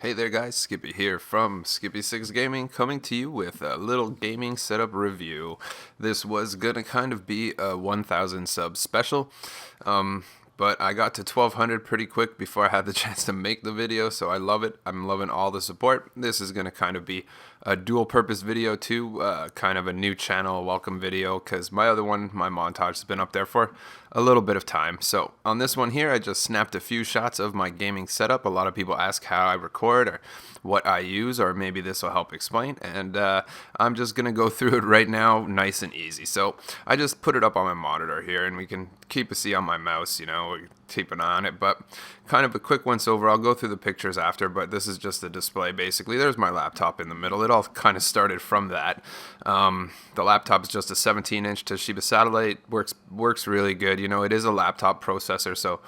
Hey there guys, Skippy here from Skippy6 Gaming, coming to you with a little gaming setup review. This was gonna kind of be a 1000 sub special, but I got to 1200 pretty quick before I had the chance to make the video, so I love it. I'm loving all the support. This is gonna kind of be a dual purpose video too, kind of a new channel welcome video, because my other one, my montage, has been up there for a little bit of time. So on this one here, I just snapped a few shots of my gaming setup. A lot of people ask how I record or what I use, or maybe this will help explain, and I'm just gonna go through it right now nice and easy. So I just put it up on my monitor here, and we can keep a see on my mouse, you know, keep an eye on it, but kind of a quick once over. I'll go through the pictures after, but this is just the display basically. There's my laptop in the middle. It all kind of started from that. The laptop is just a 17-inch Toshiba satellite. Works really good. You know, it is a laptop processor, so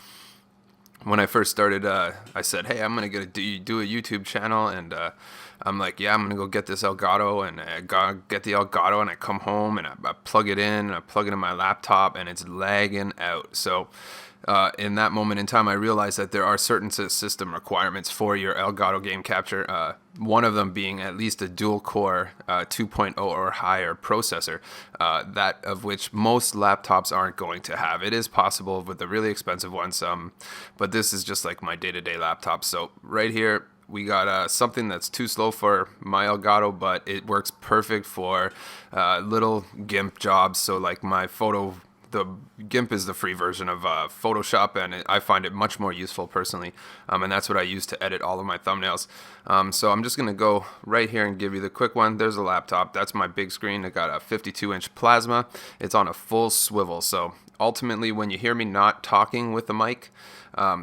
when I first started, I said, hey, I'm gonna do a YouTube channel, and I'm like, yeah, I'm gonna go get this Elgato, and I get the Elgato, and I come home and I plug it in, and I plug it in my laptop, and it's lagging out. So in that moment in time, I realized that there are certain system requirements for your Elgato game capture. One of them being at least a dual core 2.0 or higher processor, that of which most laptops aren't going to have. It is possible with the really expensive ones, but this is just like my day-to-day laptop. So right here, we got something that's too slow for my Elgato, but it works perfect for little GIMP jobs. So like the GIMP is the free version of Photoshop, and I find it much more useful personally, and that's what I use to edit all of my thumbnails. So I'm just going to go right here and give you the quick one. There's a laptop. That's my big screen. I got a 52-inch plasma. It's on a full swivel, so ultimately when you hear me not talking with the mic,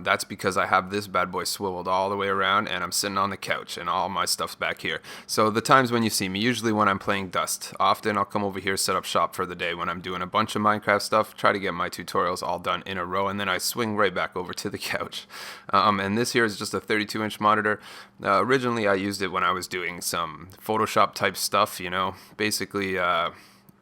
that's because I have this bad boy swiveled all the way around, and I'm sitting on the couch, and all my stuff's back here. So the times when you see me, usually when I'm playing Dust, often I'll come over here, set up shop for the day when I'm doing a bunch of Minecraft stuff, try to get my tutorials all done in a row, and then I swing right back over to the couch. And this here is just a 32-inch monitor. Originally I used it when I was doing some Photoshop type stuff, you know, basically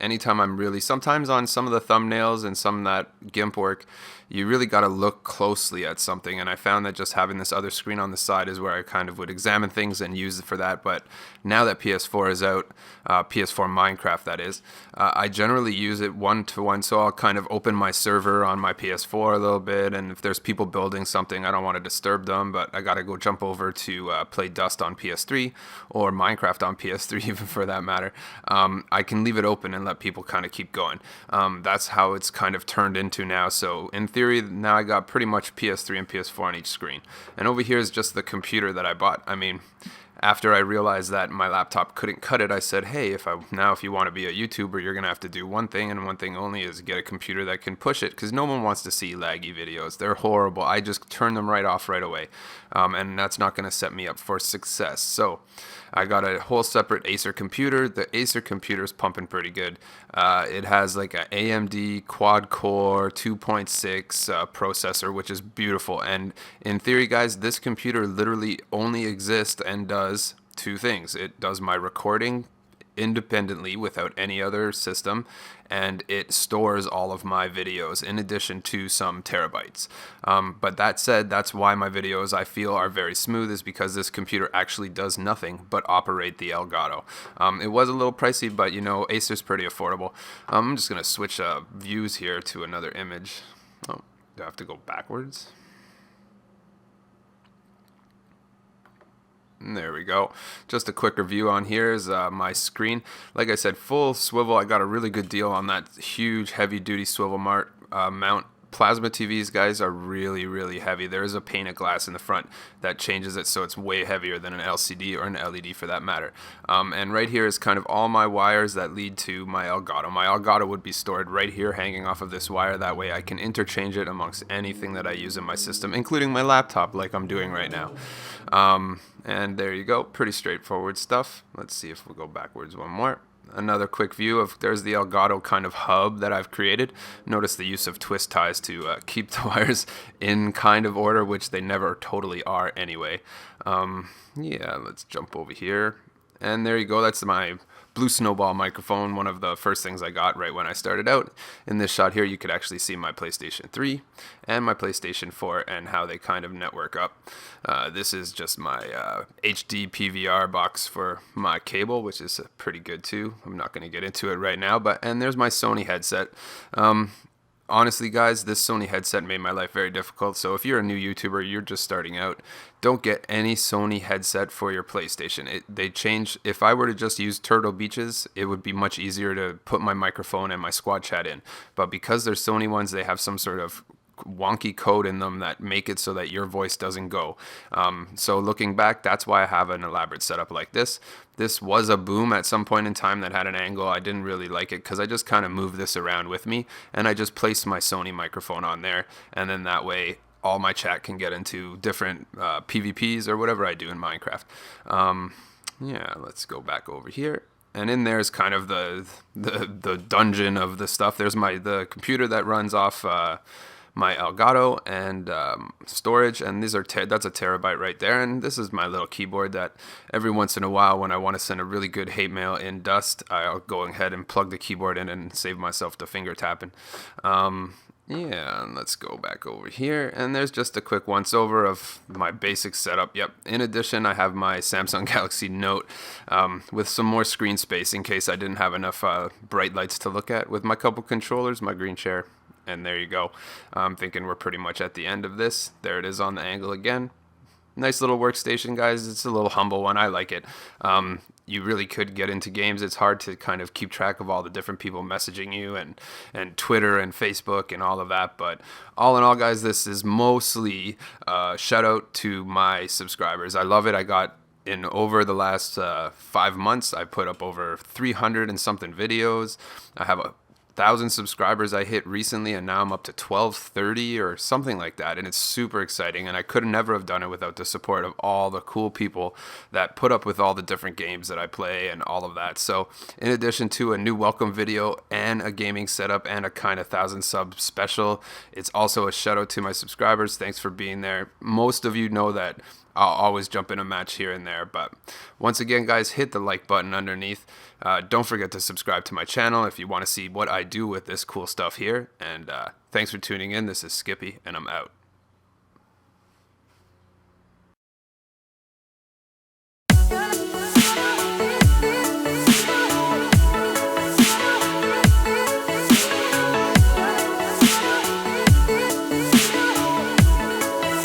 anytime sometimes on some of the thumbnails and some of that GIMP work, you really got to look closely at something, and I found that just having this other screen on the side is where I kind of would examine things and use it for that. But now that PS4 is out, PS4 Minecraft that is, I generally use it one-to-one, so I'll kind of open my server on my PS4 a little bit, and if there's people building something, I don't want to disturb them, but I got to go jump over to play Dust on PS3, or Minecraft on PS3 even for that matter. I can leave it open and let people kind of keep going. That's how it's kind of turned into now. So in theory, now I got pretty much PS3 and PS4 on each screen. And over here is just the computer that I bought. I mean, after I realized that my laptop couldn't cut it, I said, hey, if you want to be a YouTuber, you're going to have to do one thing, and one thing only, is get a computer that can push it, because no one wants to see laggy videos. They're horrible. I just turn them right off right away, and that's not going to set me up for success. So I got a whole separate Acer computer. The Acer computer is pumping pretty good. It has like an AMD quad-core 2.6 processor, which is beautiful. And in theory, guys, this computer literally only exists and does two things. It does my recording independently without any other system, and it stores all of my videos in addition to some terabytes. But that said, that's why my videos, I feel, are very smooth, is because this computer actually does nothing but operate the Elgato. It was a little pricey, but you know, Acer's pretty affordable. I'm just gonna switch views here to another image. Oh, do I have to go backwards? There we go. Just a quick review on here is my screen. Like I said, full swivel. I got a really good deal on that huge heavy-duty swivel mount. Plasma TVs, guys, are really, really heavy. There is a pane of glass in the front that changes it so it's way heavier than an LCD or an LED for that matter. And right here is kind of all my wires that lead to my Elgato. My Elgato would be stored right here hanging off of this wire. That way I can interchange it amongst anything that I use in my system, including my laptop like I'm doing right now. And there you go. Pretty straightforward stuff. Let's see if we'll go backwards one more. Another quick view of, there's the Elgato kind of hub that I've created. Notice the use of twist ties to keep the wires in kind of order, which they never totally are anyway. Yeah, let's jump over here. and there you go. That's my blue Snowball microphone, one of the first things I got right when I started out. In this shot here, you could actually see my PlayStation 3 and my PlayStation 4 and how they kind of network up. This is just my HD PVR box for my cable, which is pretty good too. I'm not going to get into it right now, and there's my Sony headset. Honestly, guys, this Sony headset made my life very difficult. So if you're a new YouTuber, you're just starting out, don't get any Sony headset for your PlayStation. They change. If I were to just use Turtle Beaches, it would be much easier to put my microphone and my squad chat in. But because they're Sony ones, they have some sort of wonky code in them that make it so that your voice doesn't go. So looking back, that's why I have an elaborate setup like this. This was a boom at some point in time that had an angle. I didn't really like it because I just kind of moved this around with me, and I just placed my Sony microphone on there, and then that way all my chat can get into different PvPs or whatever I do in Minecraft. Yeah, let's go back over here. And in there is kind of the dungeon of the stuff. There's the computer that runs off my Elgato and storage, and that's a terabyte right there. And this is my little keyboard that every once in a while, when I want to send a really good hate mail in Dust, I'll go ahead and plug the keyboard in and save myself the finger tapping. Yeah, and let's go back over here, and there's just a quick once over of my basic setup. Yep. In addition, I have my Samsung Galaxy Note with some more screen space in case I didn't have enough bright lights to look at, with my couple controllers, my green chair. And there you go. I'm thinking we're pretty much at the end of this. There it is on the angle again. Nice little workstation, guys. It's a little humble one. I like it. You really could get into games. It's hard to kind of keep track of all the different people messaging you and Twitter and Facebook and all of that. But all in all, guys, this is mostly shout out to my subscribers. I love it. I got in over the last 5 months, I put up over 300 and something videos. I have 1,000 subscribers I hit recently, and now I'm up to 1,230 or something like that, and it's super exciting, and I could never have done it without the support of all the cool people that put up with all the different games that I play and all of that. So in addition to a new welcome video and a gaming setup and a kind of 1,000 sub special, it's also a shout out to my subscribers. Thanks for being there. Most of you know that I'll always jump in a match here and there. But once again, guys, hit the like button underneath. Don't forget to subscribe to my channel if you want to see what I do with this cool stuff here. And thanks for tuning in. This is Skippy, and I'm out.